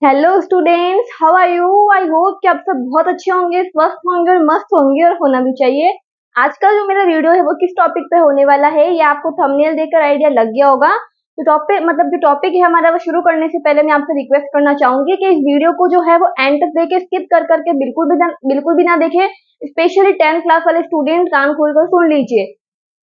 Hello students, how are you? I hope कि आप सब बहुत अच्छे होंगे, स्वस्थ होंगे और मस्त होंगे, और होना भी चाहिए। आज का जो मेरा वीडियो है वो किस टॉपिक पे होने वाला है, ये आपको थंबनेल देखकर आइडिया लग गया होगा। तो जो टॉपिक है हमारा, वो शुरू करने से पहले मैं आपसे रिक्वेस्ट करना चाहूंगी कि इस वीडियो को जो है वो एंड तक देखे, स्किप कर करके बिल्कुल भी ना देखे। स्पेशली 10th क्लास वाले स्टूडेंट कान खोलकर सुन लीजिए।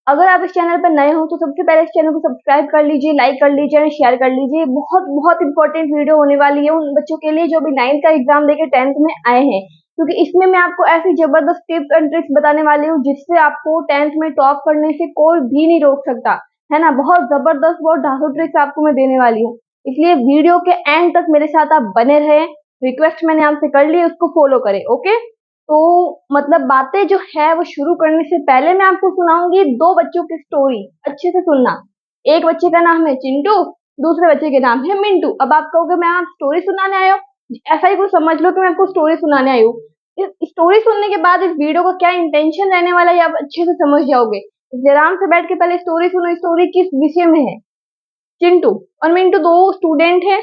अगर आप इस चैनल पर नए हो तो सबसे पहले इस चैनल को सब्सक्राइब कर लीजिए, लाइक कर लीजिए और शेयर कर लीजिए। बहुत बहुत इंपॉर्टेंट वीडियो होने वाली है उन बच्चों के लिए जो भी 9th का एग्जाम देके 10th में आए हैं, क्योंकि इसमें मैं आपको ऐसी जबरदस्त टिप्स एंड ट्रिक्स बताने वाली हूँ जिससे आपको 10th में टॉप करने से कोई भी नहीं रोक सकता, है ना। बहुत जबरदस्त, बहुत ढासू ट्रिक्स आपको मैं देने वाली हूँ, इसलिए वीडियो के एंड तक मेरे साथ आप बने रहे। रिक्वेस्ट मैंने आपसे कर ली, उसको फॉलो करें, ओके। तो बातें जो है वो शुरू करने से पहले मैं आपको सुनाऊंगी दो बच्चों की स्टोरी। अच्छे से सुनना। एक बच्चे का नाम है चिंटू, दूसरे बच्चे के नाम है मिंटू। अब आप कहोगे मैं आप स्टोरी सुनाने आए हो, ऐसा ही कुछ समझ लो कि मैं आपको स्टोरी सुनाने आई हूँ। इस स्टोरी सुनने के बाद इस वीडियो का क्या इंटेंशन रहने वाला है ये आप अच्छे से समझ जाओगे। इसलिए आराम से बैठ के पहले स्टोरी सुनो। स्टोरी किस विषय में है? चिंटू और मिंटू दो स्टूडेंट हैं।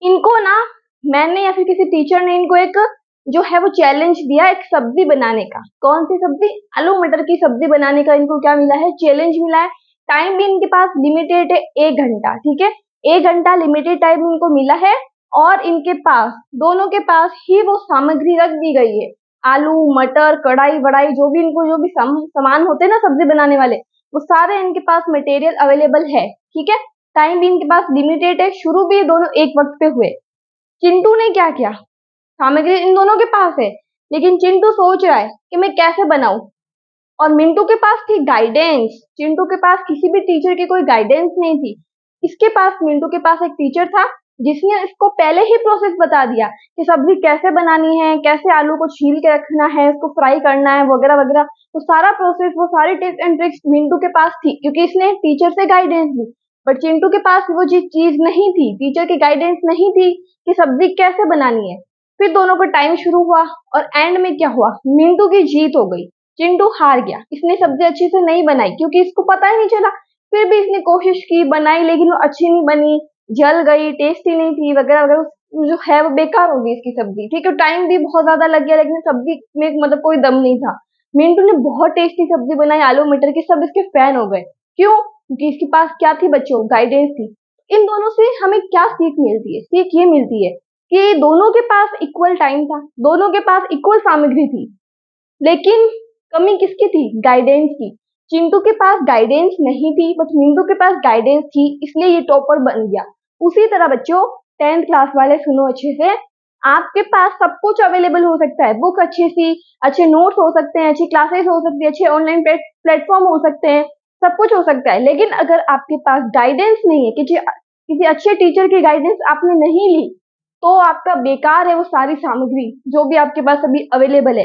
इनको ना, मैंने या फिर किसी टीचर ने इनको एक जो है वो चैलेंज दिया, एक सब्जी बनाने का। कौन सी सब्जी? आलू मटर की सब्जी बनाने का इनको क्या मिला है? चैलेंज मिला है। टाइम भी इनके पास लिमिटेड है, 1 घंटा, ठीक है। 1 घंटा लिमिटेड टाइम इनको मिला है, और इनके पास, दोनों के पास ही वो सामग्री रख दी गई है। आलू मटर कढ़ाई वढ़ाई जो भी सामान होते हैं ना सब्जी बनाने वाले, वो सारे इनके पास मटेरियल अवेलेबल है, ठीक है। टाइम भी इनके पास लिमिटेड है, शुरू भी दोनों एक वक्त पे हुए। चिंटू ने क्या किया? सामग्री इन दोनों के पास है, लेकिन चिंटू सोच रहा है कि मैं कैसे बनाऊं, और मिंटू के पास थी गाइडेंस। चिंटू के पास किसी भी टीचर की कोई गाइडेंस नहीं थी। इसके पास, मिंटू के पास एक टीचर था जिसने इसको पहले ही प्रोसेस बता दिया कि सब्जी कैसे बनानी है, कैसे आलू को छील के रखना है, उसको फ्राई करना है, वगैरह वगैरह। तो सारा प्रोसेस, वो सारी टिप्स एंड ट्रिक्स मिंटू के पास थी, क्योंकि इसने टीचर से गाइडेंस ली। बट चिंटू के पास वो चीज नहीं थी, टीचर की गाइडेंस नहीं थी कि सब्जी कैसे बनानी है। फिर दोनों का टाइम शुरू हुआ, और एंड में क्या हुआ? मिंटू की जीत हो गई। चिंटू हार गया, इसने सब्जी अच्छे से नहीं बनाई, क्योंकि इसको पता ही नहीं चला। फिर भी इसने कोशिश की, बनाई, लेकिन वो अच्छी नहीं बनी, जल गई, टेस्टी नहीं थी, वगैरह वगैरह। जो है वो बेकार हो गई इसकी सब्जी, ठीक है। टाइम भी बहुत ज्यादा लग गया, लेकिन सब्जी में कोई दम नहीं था। मिंटू ने बहुत टेस्टी सब्जी बनाई आलू मटर की, सब इसके फैन हो गए। क्यों? क्योंकि इसके पास क्या थी बच्चों? गाइडेंस थी। इन दोनों से हमें क्या सीख मिलती है? सीख ये मिलती है कि दोनों के पास इक्वल टाइम था, दोनों के पास इक्वल सामग्री थी, लेकिन कमी किसकी थी? गाइडेंस की। चिंटू के पास गाइडेंस नहीं थी, बट मिंटू के पास गाइडेंस थी, इसलिए ये टॉपर बन गया। उसी तरह बच्चों, 10th क्लास वाले सुनो अच्छे से। आपके पास सब कुछ अवेलेबल हो सकता है, बुक अच्छी सी, अच्छे नोट्स हो सकते हैं, अच्छी क्लासेस हो सकती है, अच्छे ऑनलाइन प्लेटफॉर्म हो सकते हैं, सब कुछ हो सकता है। लेकिन अगर आपके पास गाइडेंस नहीं है, किसी अच्छे टीचर की गाइडेंस आपने नहीं ली, तो आपका बेकार है वो सारी सामग्री जो भी आपके पास अभी अवेलेबल है,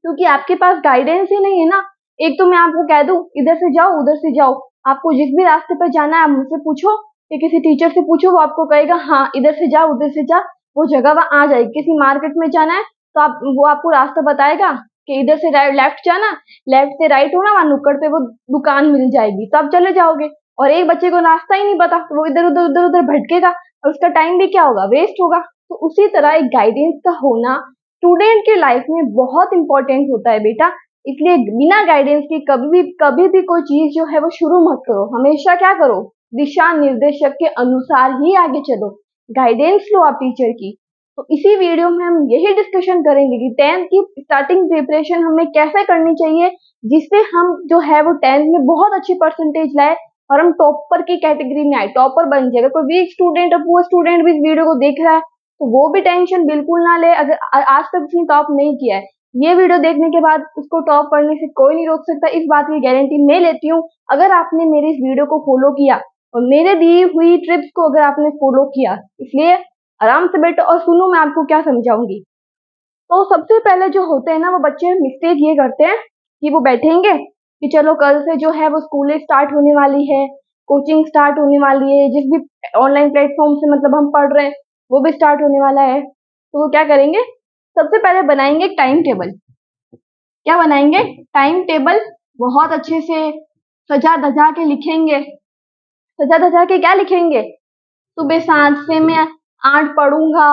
क्योंकि आपके पास गाइडेंस ही नहीं है ना। एक तो मैं आपको कह दूं, इधर से जाओ उधर से जाओ, आपको जिस भी रास्ते पर जाना है आप मुझसे पूछो या किसी टीचर से पूछो, वो आपको कहेगा हाँ इधर से जा उधर से जा, वो जगह वहां आ जाएगी। किसी मार्केट में जाना है तो वो आपको रास्ता बताएगा कि इधर से लेफ्ट जाना, लेफ्ट से राइट होना, वहां नुक्कड़ पे वो दुकान मिल जाएगी, तो आप चले जाओगे। और एक बच्चे को रास्ता ही नहीं पता, तो वो इधर उधर भटकेगा, और उसका टाइम भी क्या होगा? वेस्ट होगा। तो उसी तरह एक गाइडेंस का होना स्टूडेंट की लाइफ में बहुत इंपॉर्टेंट होता है बेटा। इसलिए बिना गाइडेंस के कभी भी कोई चीज जो है वो शुरू मत करो। हमेशा क्या करो? दिशा निर्देशक के अनुसार ही आगे चलो। गाइडेंस लो आप टीचर की। तो इसी वीडियो में हम यही डिस्कशन करेंगे कि 10th की स्टार्टिंग प्रिपरेशन हमें कैसे करनी चाहिए, जिससे हम जो है वो 10th में बहुत अच्छी परसेंटेज लाए और हम टॉपर की कैटेगरी में आए, टॉपर बन जाएगा। कोई वीक स्टूडेंट और पुअर स्टूडेंट भी इस वीडियो को देख रहा है तो वो भी टेंशन बिल्कुल ना ले। अगर आज तक उसने टॉप नहीं किया है, ये वीडियो देखने के बाद उसको टॉप करने से कोई नहीं रोक सकता, इस बात की गारंटी मैं लेती हूँ। अगर आपने मेरे इस वीडियो को फॉलो किया और मेरे दी हुई ट्रिप्स को अगर आपने फॉलो किया, इसलिए आराम से बैठो और सुनो मैं आपको क्या समझाऊंगी। तो सबसे पहले जो होते हैं ना, वो बच्चे मिस्टेक ये करते हैं कि वो बैठेंगे कि चलो कल से जो है वो स्कूलें स्टार्ट होने वाली है, कोचिंग स्टार्ट होने वाली है, जिस भी ऑनलाइन प्लेटफॉर्म से हम पढ़ रहे हैं वो भी स्टार्ट होने वाला है। तो वो क्या करेंगे? सबसे पहले बनाएंगे एक टाइम टेबल। क्या बनाएंगे? Time table. बहुत अच्छे से सजा धजा के लिखेंगे। सजा धजा के क्या लिखेंगे? सुबह 7 से मैं 8 पढ़ूंगा,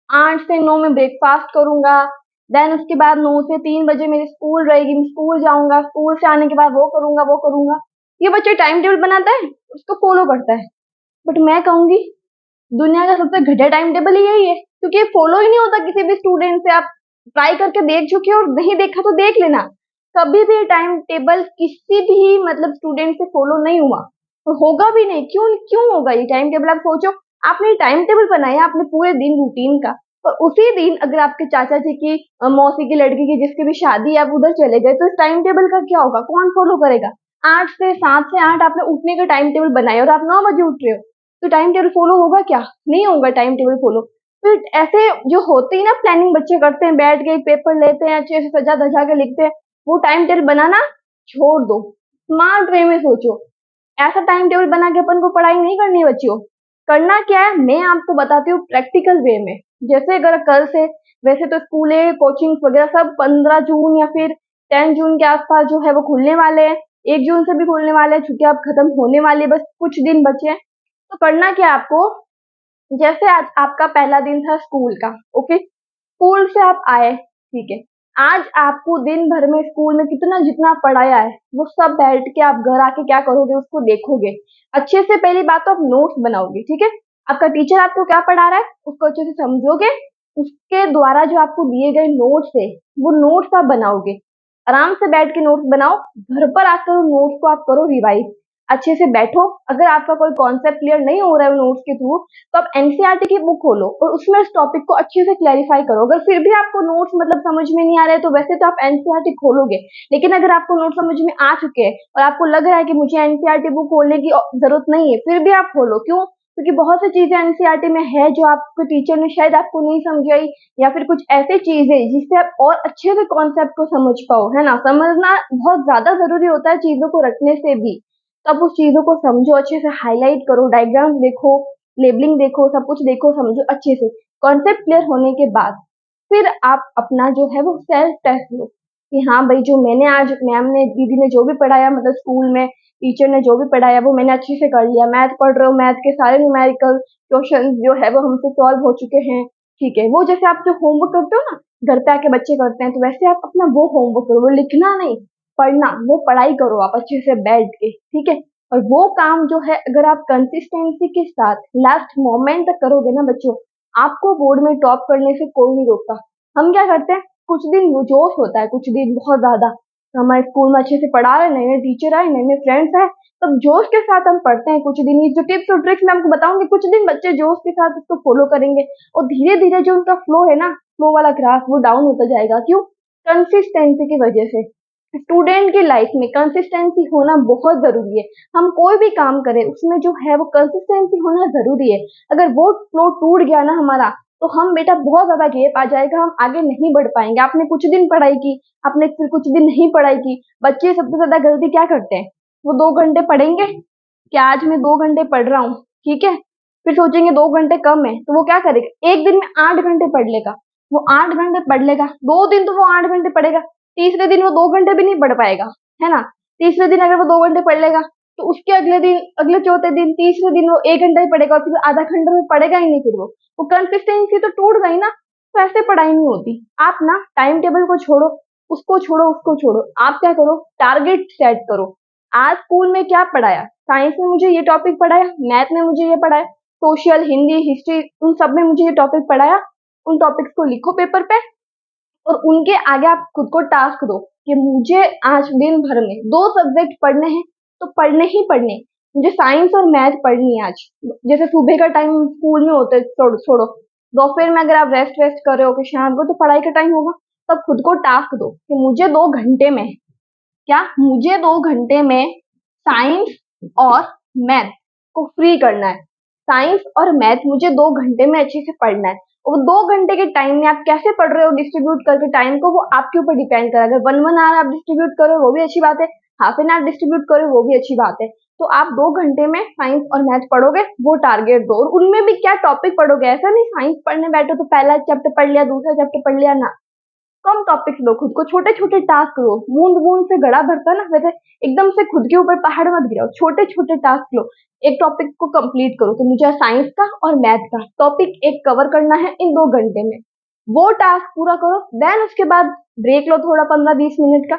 8 से 9 में ब्रेकफास्ट करूंगा, देन उसके बाद 9 से 3 बजे मेरी स्कूल रहेगी, मैं स्कूल जाऊंगा, स्कूल से आने के बाद वो करूंगा वो करूंगा। ये बच्चे टाइम टेबल बनाता है, उसको फॉलो करता है। बट मैं कहूंगी दुनिया का सबसे घटिया टाइम टेबल ही यही है, क्योंकि ये फॉलो ही नहीं होता किसी भी स्टूडेंट से। आप ट्राई करके देख चुके हो और नहीं देखा तो देख लेना, कभी भी टाइम टेबल किसी भी मतलब स्टूडेंट से फॉलो नहीं हुआ और होगा भी नहीं। क्यों क्यों होगा ये टाइम टेबल? आप सोचो, आपने टाइम टेबल बनाया आपने पूरे दिन रूटीन का, और उसी दिन अगर आपके चाचा जी की मौसी की लड़की की जिसकी भी शादी है आप उधर चले गए, तो इस टाइम टेबल का क्या होगा? कौन फॉलो करेगा? 7 से 8 आपने उठने का टाइम टेबल बनाया और आप 9 बजे उठ रहे हो, तो टाइम टेबल फॉलो होगा क्या? नहीं होगा टाइम टेबल फॉलो। तो ऐसे जो होती है ना प्लानिंग बच्चे करते हैं, बैठ के पेपर लेते हैं, अच्छे से सजा धजा के लिखते हैं, वो टाइम टेबल बनाना छोड़ दो, स्मार्ट वे में सोचो। ऐसा टाइम टेबल बना के अपन को पढ़ाई नहीं करनी है बच्चों। करना क्या है मैं आपको बताती हूँ प्रैक्टिकल वे में। जैसे अगर कल से, वैसे तो स्कूल कोचिंग वगैरह सब 15 जून या फिर 10 जून के आसपास जो है वो खुलने वाले हैं, 1 जून से भी खुलने वाले हैं, छुट्टियां अब खत्म होने वाली है, बस कुछ दिन बचे हैं। तो करना क्या आपको, जैसे आज आपका पहला दिन था स्कूल का, ओके, स्कूल से आप आए, ठीक है, आज आपको दिन भर में स्कूल में कितना जितना पढ़ाया है वो सब बैठ के आप घर आके क्या करोगे, उसको देखोगे अच्छे से। पहली बात तो आप नोट्स बनाओगे, ठीक है, आपका टीचर आपको क्या पढ़ा रहा है उसको अच्छे से समझोगे, उसके द्वारा जो आपको दिए गए नोट्स है वो नोट्स आप बनाओगे, आराम से बैठ के नोट्स बनाओ, घर पर आकर नोट्स को आप करो रिवाइज, अच्छे से बैठो। अगर आपका कोई कॉन्सेप्ट क्लियर नहीं हो रहा है नोट्स के थ्रू, तो आप एनसीईआरटी की बुक खोलो और उसमें उस टॉपिक को अच्छे से क्लैरिफाई करो। अगर फिर भी आपको नोट्स मतलब समझ में नहीं आ रहे तो वैसे तो आप एनसीईआरटी खोलोगे, लेकिन अगर आपको नोट समझ में आ चुके हैं और आपको लग रहा है कि मुझे एनसीईआरटी बुक खोलने की जरूरत नहीं है, फिर भी आप खोलो। क्यों? क्योंकि बहुत सी चीजें एनसीईआरटी में है जो आपके टीचर ने शायद आपको नहीं समझाई, या फिर कुछ ऐसी चीजें जिससे आप और अच्छे से कॉन्सेप्ट को समझ पाओ, है ना। समझना बहुत ज्यादा जरूरी होता है चीजों को रटने से भी। तब उस चीजों को समझो, अच्छे से हाईलाइट करो, डायग्राम देखो, लेबलिंग देखो, सब कुछ देखो, समझो अच्छे से। कॉन्सेप्ट क्लियर होने के बाद फिर आप अपना जो है वो सेल्फ टेस्ट लो कि हाँ भाई जो मैंने आज मैम ने दीदी ने जो भी पढ़ाया, मतलब स्कूल में टीचर ने जो भी पढ़ाया वो मैंने अच्छे से कर लिया। मैथ पढ़ रहे हो, मैथ के सारे न्यूमेरिकल क्वेश्चन जो है वो हमसे सॉल्व हो चुके हैं, ठीक है। वो जैसे आप जो होमवर्क करते हो ना घर पे आके बच्चे करते हैं, तो वैसे आप अपना वो होमवर्क करो, वो लिखना नहीं, पढ़ना, वो पढ़ाई करो आप अच्छे से बैठ के, ठीक है। और वो काम जो है अगर आप कंसिस्टेंसी के साथ लास्ट मोमेंट तक करोगे ना बच्चों, आपको बोर्ड में टॉप करने से कोई नहीं रोकता। हम क्या करते हैं, कुछ दिन वो जोश होता है, कुछ दिन बहुत ज्यादा, हमारे स्कूल में अच्छे से पढ़ा रहे, नए नए टीचर आए, नए नए फ्रेंड्स आए, तब जोश के साथ हम पढ़ते हैं। कुछ दिन ये जो टिप्स और ट्रिक्स मैं आपको बताऊंगी, कुछ दिन बच्चे जोश के साथ इसको फॉलो करेंगे और धीरे धीरे जो उनका फ्लो है ना, फ्लो वाला ग्राफ वो डाउन होता जाएगा। क्यों? कंसिस्टेंसी की वजह से। स्टूडेंट की लाइफ में कंसिस्टेंसी होना बहुत जरूरी है। हम कोई भी काम करें उसमें जो है वो कंसिस्टेंसी होना जरूरी है। अगर वो फ्लो टूट गया ना हमारा, तो हम बेटा बहुत ज्यादा गैप आ जाएगा, हम आगे नहीं बढ़ पाएंगे। आपने कुछ दिन पढ़ाई की, आपने फिर कुछ दिन नहीं पढ़ाई की। बच्चे सबसे ज्यादा गलती क्या करते हैं, वो 2 घंटे पढ़ेंगे कि आज मैं 2 घंटे पढ़ रहा हूँ, ठीक है, फिर सोचेंगे 2 घंटे कम है, तो वो क्या करेगा, एक दिन में 8 घंटे पढ़ लेगा। वो 8 घंटे पढ़ लेगा, 2 दिन तो वो 8 घंटे पढ़ेगा, तीसरे दिन वो 2 घंटे भी नहीं पढ़ पाएगा, है ना। तीसरे दिन अगर वो 2 घंटे पढ़ लेगा, तो उसके अगले दिन, अगले चौथे दिन, तीसरे दिन वो 1 घंटा ही पढ़ेगा और फिर आधा घंटा में पढ़ेगा ही नहीं। फिर वो कंसिस्टेंसी तो टूट गई ना। तो ऐसे पढ़ाई नहीं होती। आप ना टाइम टेबल को छोड़ो, उसको छोड़ो, उसको छोड़ो, आप क्या करो, टारगेट सेट करो। आज स्कूल में क्या पढ़ाया, साइंस में मुझे ये टॉपिक पढ़ाया, मैथ में मुझे ये पढ़ाया, सोशल, हिंदी, हिस्ट्री, उन सब में मुझे ये टॉपिक पढ़ाया। उन टॉपिक्स को लिखो पेपर पे और उनके आगे आप खुद को टास्क दो कि मुझे आज दिन भर में 2 सब्जेक्ट पढ़ने हैं, तो पढ़ने ही पढ़ने। मुझे साइंस और मैथ पढ़नी है आज। जैसे सुबह का टाइम स्कूल में होता है, छोड़ो छोड़ो, दोपहर में अगर आप रेस्ट वेस्ट कर रहे हो कि शाम को तो पढ़ाई का टाइम होगा, तब खुद को टास्क दो कि मुझे 2 घंटे में, क्या मुझे 2 घंटे में साइंस और मैथ को फ्री करना है। साइंस और मैथ मुझे 2 घंटे में अच्छे से पढ़ना है। और वो 2 घंटे के टाइम में आप कैसे पढ़ रहे हो डिस्ट्रीब्यूट करके टाइम को, वो आपके ऊपर डिपेंड करेगा। अगर 1 1 आवर आप डिस्ट्रीब्यूट करो वो भी अच्छी बात है, हाफ एन आवर डिस्ट्रीब्यूट करो वो भी अच्छी बात है। तो आप 2 घंटे में साइंस और मैथ पढ़ोगे, वो टारगेट दो। और उनमें भी क्या टॉपिक पढ़ोगे, ऐसा नहीं साइंस पढ़ने बैठो तो पहला चैप्टर पढ़ लिया, दूसरा चैप्टर पढ़ लिया ना। कम टॉपिक्स लो, खुद को छोटे छोटे टास्क लो। बूंद बूंद से घड़ा भरता है ना, वैसे एकदम से खुद के ऊपर पहाड़ मत गिराओ, छोटे छोटे टास्क लो। एक टॉपिक को कंप्लीट करो कि मुझे साइंस का और मैथ का टॉपिक एक कवर करना है इन 2 घंटे में, वो टास्क पूरा करो। देन उसके बाद ब्रेक लो थोड़ा 15-20 मिनट का।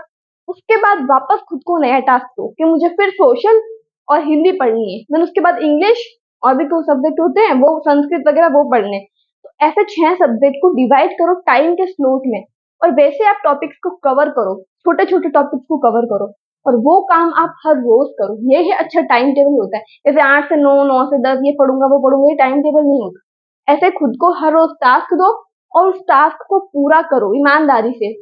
उसके बाद वापस खुद को नया टास्क दो कि मुझे फिर सोशल और हिंदी पढ़नी है। देन उसके बाद इंग्लिश और भी कुछ सब्जेक्ट होते हैं, वो संस्कृत वगैरह वो पढ़ने। तो ऐसे 6 सब्जेक्ट को डिवाइड करो टाइम के स्लॉट में, और वैसे आप टॉपिक्स को कवर करो, छोटे छोटे टॉपिक्स को कवर करो, और वो काम आप हर रोज करो। ये है अच्छा टाइम टेबल होता है। जैसे 8 से 9, 9 से 10 ये पढ़ूंगा वो पढ़ूंगा, ये टाइम टेबल नहीं होता। ऐसे खुद को हर रोज टास्क दो और उस टास्क को पूरा करो ईमानदारी से।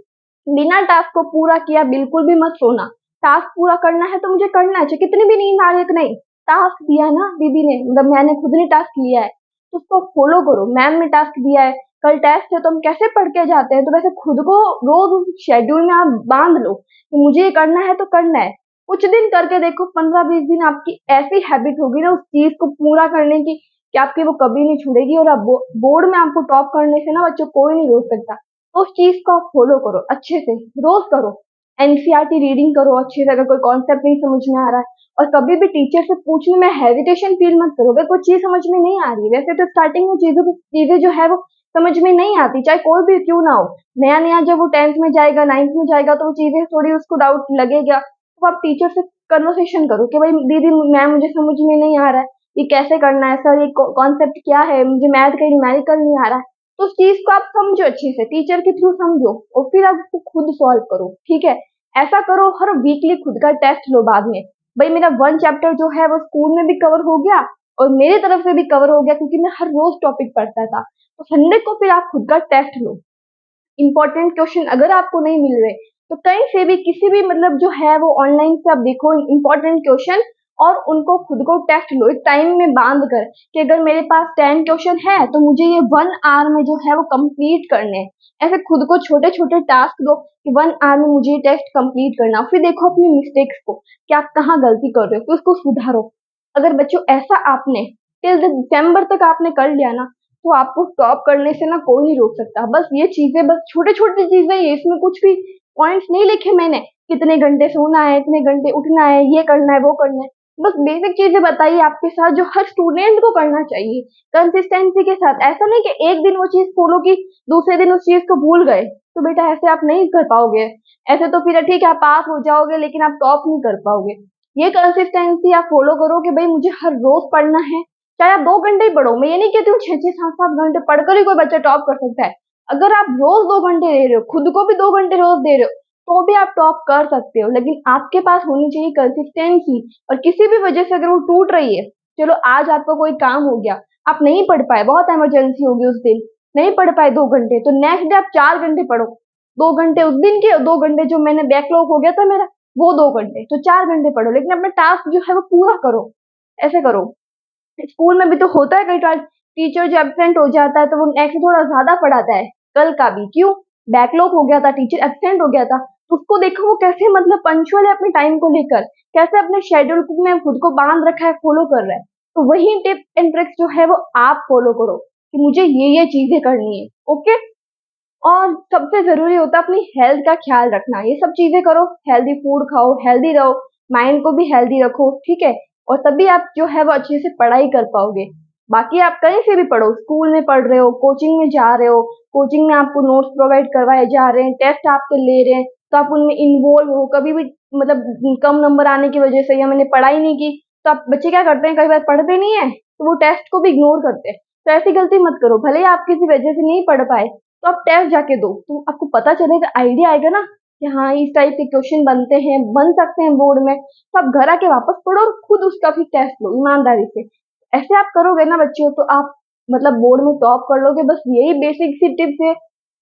बिना टास्क को पूरा किया बिल्कुल भी मत सोना। टास्क पूरा करना है तो मुझे करना है, चाहे कितनी भी नींद आ रही है कि नहीं। टास्क दिया ना दीदी ने, मतलब मैंने खुद ने टास्क लिया है, तो उसको फॉलो करो। मैम ने टास्क दिया है, कल टेस्ट है तो हम कैसे पढ़ के जाते हैं, तो वैसे खुद को रोज उस शेड्यूल में आप बांध लो कि मुझे ये करना है तो करना है। कुछ दिन करके देखो, 15-20 दिन आपकी ऐसी हैबिट होगी ना उस चीज को पूरा करने की कि आपकी वो कभी नहीं छूटेगी। और आप बोर्ड में आपको टॉप करने से ना बच्चों कोई नहीं रोक सकता। तो उस चीज को आप फॉलो करो अच्छे से, रोज करो। एनसीईआरटी रीडिंग करो अच्छे से, अगर कोई कॉन्सेप्ट नहीं समझ में आ रहा है। और कभी भी टीचर से पूछने में हेजिटेशन फील मत करो। अगर कोई चीज समझ में नहीं आ रही है, वैसे तो स्टार्टिंग में चीजें जो है वो समझ में नहीं आती, चाहे कोई भी क्यों ना हो। नया नया जब वो 10th में जाएगा, 9th में जाएगा, तो वो चीजें थोड़ी उसको डाउट लगेगा। तो आप टीचर से कन्वर्सेशन करो कि भाई दीदी मैम मुझे समझ में नहीं आ रहा है, ये कैसे करना है, सर ये कॉन्सेप्ट क्या है, मुझे मैथ का न्यूमेरिकल नहीं आ रहा है। तो उस चीज को आप समझो अच्छे से, टीचर के थ्रू समझो, और फिर आप उसको खुद सॉल्व करो। ठीक है, ऐसा करो। हर वीकली खुद का टेस्ट लो बाद में। भाई मेरा 1 चैप्टर जो है वो स्कूल में भी कवर हो गया और मेरी तरफ से भी कवर हो गया, क्योंकि मैं हर रोज टॉपिक पढ़ता था। तो संडे को फिर आप खुद का टेस्ट लो। इंपॉर्टेंट क्वेश्चन अगर आपको नहीं मिल रहे तो कहीं से भी किसी भी मतलब जो है वो ऑनलाइन से आप देखो इंपॉर्टेंट क्वेश्चन, और उनको खुद को टेस्ट लो एक टाइम में बांध कर कि अगर मेरे पास 10 क्वेश्चन है तो मुझे ये 1 आवर में जो है वो कंप्लीट करने हैं। ऐसे खुद को छोटे छोटे टास्क दो कि 1 आवर में मुझे ये टेस्ट कंप्लीट करना। फिर देखो अपनी मिस्टेक्स को कि आप कहाँ गलती कर रहे हो, फिर उसको सुधारो। अगर बच्चों ऐसा आपने टिल दिसंबर तक आपने कर लिया ना, तो आपको टॉप करने से ना कोई नहीं रोक सकता। बस ये चीजें, बस छोटे छोटे चीजें ये, इसमें कुछ भी पॉइंट्स नहीं लिखे मैंने, कितने घंटे सोना है, इतने घंटे उठना है, ये करना है वो करना है। बस बेसिक चीजें बताइए आपके साथ जो हर स्टूडेंट को करना चाहिए कंसिस्टेंसी के साथ। ऐसा नहीं कि एक दिन वो चीज फॉलो की, दूसरे दिन उस चीज को भूल गए, तो बेटा ऐसे आप नहीं कर पाओगे। ऐसे तो फिर ठीक है आप पास हो जाओगे लेकिन आप टॉप नहीं कर पाओगे। ये कंसिस्टेंसी आप फॉलो करो कि भाई मुझे हर रोज पढ़ना है, चाहे आप 2 घंटे ही पढ़ो। मैं ये नहीं कहती हूँ 6-6, 7-7 घंटे पढ़कर ही कोई बच्चा टॉप कर सकता है। अगर आप रोज 2 घंटे दे रहे हो, खुद को भी 2 घंटे रोज दे रहे हो, तो भी आप टॉप कर सकते हो। लेकिन आपके पास होनी चाहिए कंसिस्टेंसी। और किसी भी वजह से अगर वो टूट रही है, चलो आज आपको कोई काम हो गया, आप नहीं पढ़ पाए, बहुत इमरजेंसी होगी उस दिन, नहीं पढ़ पाए 2 घंटे, तो नेक्स्ट डे आप 4 घंटे पढ़ो। 2 घंटे उस दिन के, 2 घंटे जो मैंने बैकलॉग हो गया था मेरा, वो 2 घंटे, तो 4 घंटे पढ़ो, लेकिन अपना टास्क जो है वो पूरा करो। ऐसे करो। स्कूल में भी तो होता है कई बार टीचर जो एब्सेंट हो जाता है तो वो नेक्स्ट थोड़ा ज्यादा पढ़ाता है। कल का भी क्यों, बैकलॉग हो गया था, टीचर एब्सेंट हो गया था, तो उसको देखो वो कैसे मतलब पंचुअल है अपने टाइम को लेकर, कैसे अपने शेड्यूल में खुद को बांध रखा है, फॉलो कर रहा है। तो वही टिप एंड ट्रिक्स जो है वो आप फॉलो करो कि मुझे ये चीजें करनी है। ओके। और सबसे जरूरी होता है अपनी हेल्थ का ख्याल रखना। ये सब चीजें करो, हेल्दी फूड खाओ, हेल्दी रहो, माइंड को भी हेल्दी रखो। ठीक है, और तभी आप जो है वो अच्छे से पढ़ाई कर पाओगे। बाकी आप कहीं से भी पढ़ो, स्कूल में पढ़ रहे हो, कोचिंग में जा रहे हो, कोचिंग में आपको नोट्स प्रोवाइड करवाए जा रहे हैं, टेस्ट आपके ले रहे हैं, तो आप उनमें इन्वॉल्व हो। कभी भी मतलब कम नंबर आने की वजह से या मैंने पढ़ाई नहीं की, तो आप बच्चे क्या करते हैं, कई बार पढ़ते नहीं है तो वो टेस्ट को भी इग्नोर करते हैं। तो ऐसी गलती मत करो। भले ही आप किसी वजह से नहीं पढ़ पाए, तो आप टेस्ट जाके दो, तो आपको पता चलेगा, आइडिया आएगा ना कि हाँ इस टाइप के क्वेश्चन बनते हैं, बन सकते हैं बोर्ड में। तो आप घर आके वापस पढ़ो और खुद उसका फिर टेस्ट लो ईमानदारी से। ऐसे आप करोगे ना बच्चों, तो आप मतलब बोर्ड में टॉप कर लोगे। बस यही बेसिक सी टिप्स है।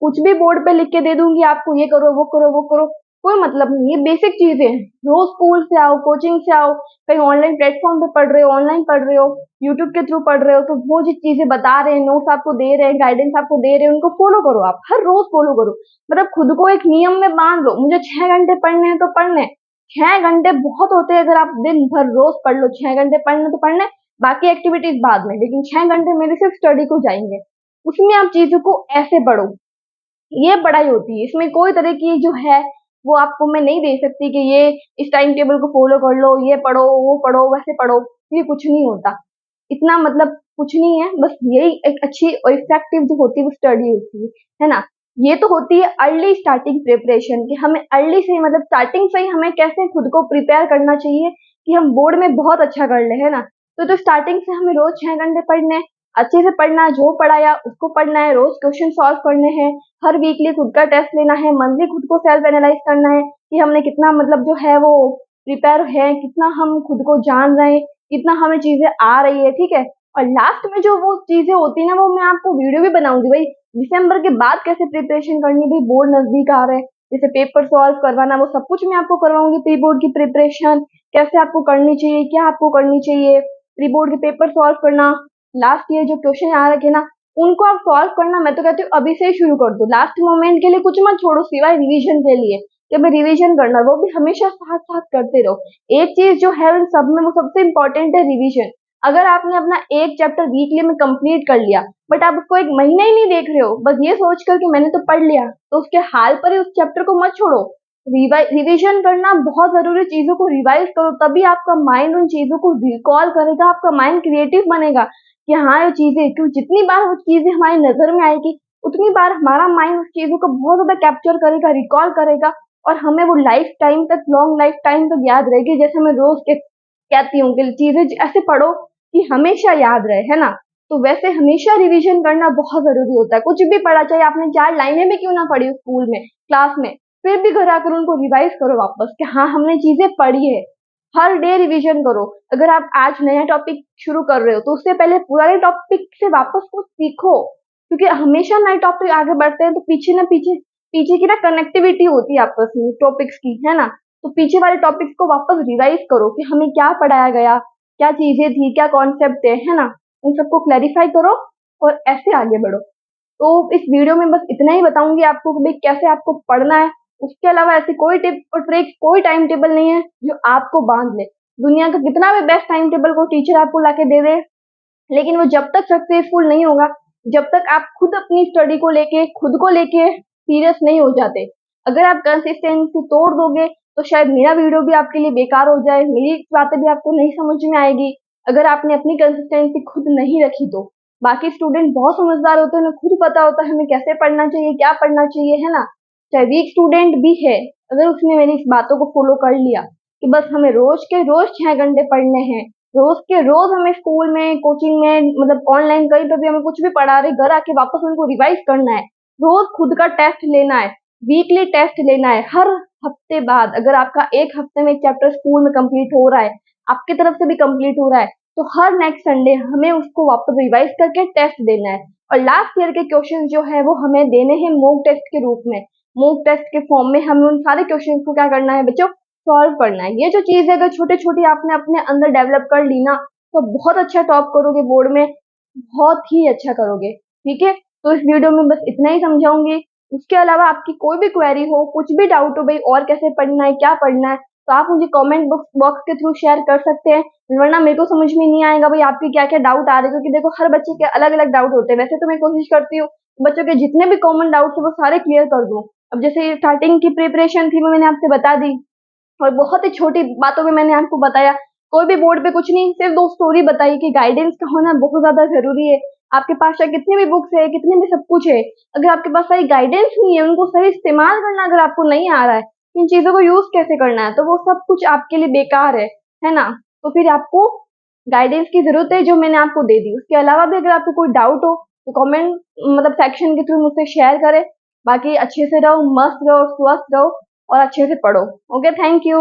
कुछ भी बोर्ड पे लिख के दे दूंगी आपको, ये करो वो करो वो करो, कोई मतलब नहीं। ये बेसिक चीजें हैं। रोज स्कूल से आओ, कोचिंग से आओ, कहीं ऑनलाइन प्लेटफॉर्म पे पढ़ रहे हो, ऑनलाइन पढ़ रहे हो, यूट्यूब के थ्रू पढ़ रहे हो, तो वो जो चीजें बता रहे हैं, नोट्स आपको दे रहे हैं, गाइडेंस आपको दे रहे हैं, उनको फॉलो करो। आप हर रोज फॉलो करो। मतलब खुद को एक नियम में बांध लो, मुझे 6 घंटे पढ़ने हैं तो पढ़ने हैं। 6 घंटे बहुत होते हैं, अगर आप दिन भर रोज पढ़ लो, 6 घंटे पढ़ने तो पढ़ने, बाकी एक्टिविटीज बाद में, लेकिन 6 घंटे मेरे सिर्फ स्टडी को जाएंगे। उसमें आप चीजों को ऐसे पढ़ो ये पढ़ाई होती है, इसमें कोई तरह की जो है वो आपको मैं नहीं दे सकती कि ये इस टाइम टेबल को फॉलो कर लो, ये पढ़ो, वो पढ़ो, वैसे पढ़ो, ये कुछ नहीं होता। इतना मतलब कुछ नहीं है, बस यही एक अच्छी और इफेक्टिव जो होती है वो स्टडी होती है ना? ये तो होती है अर्ली स्टार्टिंग प्रिपरेशन कि हमें अर्ली से मतलब स्टार्टिंग से ही हमें कैसे खुद को प्रिपेयर करना चाहिए कि हम बोर्ड में बहुत अच्छा कर ले, है ना? तो स्टार्टिंग से हमें रोज 6 घंटे पढ़ने हैं, अच्छे से पढ़ना है, जो पढ़ाया उसको पढ़ना है, रोज क्वेश्चन सॉल्व करने हैं, हर वीकली खुद का टेस्ट लेना है, मंथली खुद को सेल्फ एनालाइज करना है कि हमने कितना मतलब जो है वो प्रिपेयर है, कितना हम खुद को जान रहे हैं, कितना हमें चीजें आ रही है, ठीक है। और लास्ट में जो वो चीजें होती है ना, वो मैं आपको वीडियो भी बनाऊंगी भाई, दिसंबर के बाद कैसे प्रिपरेशन करनी, भाई बोर्ड नजदीक आ रहे हैं, जैसे पेपर सॉल्व करवाना, वो सब कुछ मैं आपको करवाऊंगी। प्री बोर्ड की प्रिपरेशन कैसे आपको करनी चाहिए, क्या आपको करनी चाहिए, प्री बोर्ड के पेपर सॉल्व करना, लास्ट ईयर जो क्वेश्चन आ रखे ना उनको आप सॉल्व करना, मैं तो कहती हूँ अभी से ही शुरू कर दो, लास्ट मोमेंट के लिए कुछ मत छोड़ो सिवाय रिवीजन के लिए कि हमें रिवीजन करना, वो भी हमेशा साथ साथ करते रहो। एक चीज जो है उन सब में वो सबसे इंपॉर्टेंट है रिवीजन। अगर आपने अपना एक चैप्टर वीकली में कंप्लीट कर लिया बट आप उसको एक महीना ही नहीं देख रहे हो, बस ये सोच कर कि मैंने तो पढ़ लिया, तो उसके हाल पर ही उस चैप्टर को मत छोड़ो। रिवीजन करना बहुत जरूरी, चीजों को रिवाइज करो, तभी आपका माइंड उन चीजों को रिकॉल करेगा, आपका माइंड क्रिएटिव बनेगा कि हाँ ये चीजें, क्योंकि जितनी बार वो चीजें हमारी नजर में आएगी उतनी बार हमारा माइंड उस चीजों को बहुत ज्यादा कैप्चर करेगा, रिकॉल करेगा, और हमें वो लाइफ टाइम तक, लॉन्ग लाइफ टाइम तक याद रहेगी। जैसे मैं रोज के कहती हूँ कि चीजें ऐसे पढ़ो कि हमेशा याद रहे, है ना? तो वैसे हमेशा रिवीजन करना बहुत जरूरी होता है, कुछ भी पढ़ा, चाहे आपने 4 लाइनें भी क्यों ना पढ़ी स्कूल में, क्लास में, फिर भी घर आकर उनको रिवाइज करो वापस कि हाँ हमने चीजें पढ़ी है। हर डे रिवीजन करो। अगर आप आज नया टॉपिक शुरू कर रहे हो तो उससे पहले पुराने टॉपिक से वापस कुछ सीखो, क्योंकि हमेशा नए टॉपिक आगे बढ़ते हैं तो पीछे ना पीछे पीछे की ना कनेक्टिविटी होती है आपस में टॉपिक्स की, है ना? तो पीछे वाले टॉपिक्स को वापस रिवाइज करो कि हमें क्या पढ़ाया गया, क्या चीजें थी, क्या कॉन्सेप्ट है ना? उन सबको क्लैरिफाई करो और ऐसे आगे बढ़ो। तो इस वीडियो में बस इतना ही बताऊंगी आपको कि भाई कैसे आपको पढ़ना है। उसके अलावा ऐसी कोई टिप और ट्रिक, कोई टाइम टेबल नहीं है जो आपको बांध ले। दुनिया का कितना भी बेस्ट टाइम टेबल को टीचर आपको लाके दे दे, लेकिन वो जब तक सक्सेसफुल नहीं होगा, जब तक आप खुद अपनी स्टडी को लेके, खुद को लेके सीरियस नहीं हो जाते। अगर आप कंसिस्टेंसी तोड़ दोगे तो शायद मेरा वीडियो भी आपके लिए बेकार हो जाए, मेरी बातें भी आपको नहीं समझ में आएगी। अगर आपने अपनी कंसिस्टेंसी खुद नहीं रखी तो बाकी स्टूडेंट बहुत समझदार होते हैं, उन्हें खुद पता होता है हमें कैसे पढ़ना चाहिए, क्या पढ़ना चाहिए, है ना? चाहे वीक स्टूडेंट भी है, अगर उसने मेरी इस बातों को फॉलो कर लिया कि बस हमें रोज के रोज 6 घंटे पढ़ने हैं, रोज के रोज हमें स्कूल में, कोचिंग में, मतलब ऑनलाइन कहीं पर भी हमें कुछ भी पढ़ा रहे, घर आके वापस उनको रिवाइज करना है, रोज खुद का टेस्ट लेना है, वीकली टेस्ट लेना है हर हफ्ते बाद। अगर आपका एक हफ्ते में एक चैप्टर स्कूल में कंप्लीट हो रहा है, आपकी तरफ से भी कंप्लीट हो रहा है, तो हर नेक्स्ट संडे हमें उसको वापस रिवाइज करके टेस्ट देना है। और लास्ट ईयर के क्वेश्चन जो है वो हमें देने हैं मॉक टेस्ट के रूप में, मॉक टेस्ट के फॉर्म में हमें उन सारे क्वेश्चन को क्या करना है बच्चों, सॉल्व करना है। ये जो चीज है अगर छोटे छोटी आपने अपने अंदर डेवलप कर ली ना, तो बहुत अच्छा टॉप करोगे बोर्ड में, बहुत ही अच्छा करोगे। ठीक है, तो इस वीडियो में बस इतना ही समझाऊंगी। उसके अलावा आपकी कोई भी क्वेरी हो, कुछ भी डाउट हो भाई और कैसे पढ़ना है, क्या पढ़ना है, तो आप मुझे कमेंट बॉक्स के थ्रू शेयर कर सकते हैं, वरना मेरे को समझ में नहीं आएगा भाई आपके क्या क्या डाउट आ रहे हैं, क्योंकि देखो हर बच्चे के अलग अलग डाउट होते हैं। वैसे तो मैं कोशिश करती हूँ बच्चों के जितने भी कॉमन डाउट्स है वो सारे क्लियर कर दूं। अब जैसे स्टार्टिंग की प्रिपरेशन थी वो मैंने आपसे बता दी, और बहुत ही छोटी बातों में मैंने आपको बताया। कोई भी बोर्ड पे कुछ नहीं, सिर्फ 2 स्टोरी बताई कि गाइडेंस का होना बहुत ज्यादा जरूरी है। आपके पास चाहे कितनी भी बुक्स है, कितने भी सब कुछ है, अगर आपके पास सही गाइडेंस नहीं है, उनको सही इस्तेमाल करना अगर आपको नहीं आ रहा है, इन चीजों को यूज कैसे करना है, तो वो सब कुछ आपके लिए बेकार है ना? तो फिर आपको गाइडेंस की जरूरत है जो मैंने आपको दे दी। उसके अलावा भी अगर आपको कोई डाउट हो तो कमेंट मतलब सेक्शन के थ्रू मुझसे शेयर करें। बाकी अच्छे से रहो, मस्त रहो, स्वस्थ रहो और अच्छे से पढ़ो। Okay, thank you.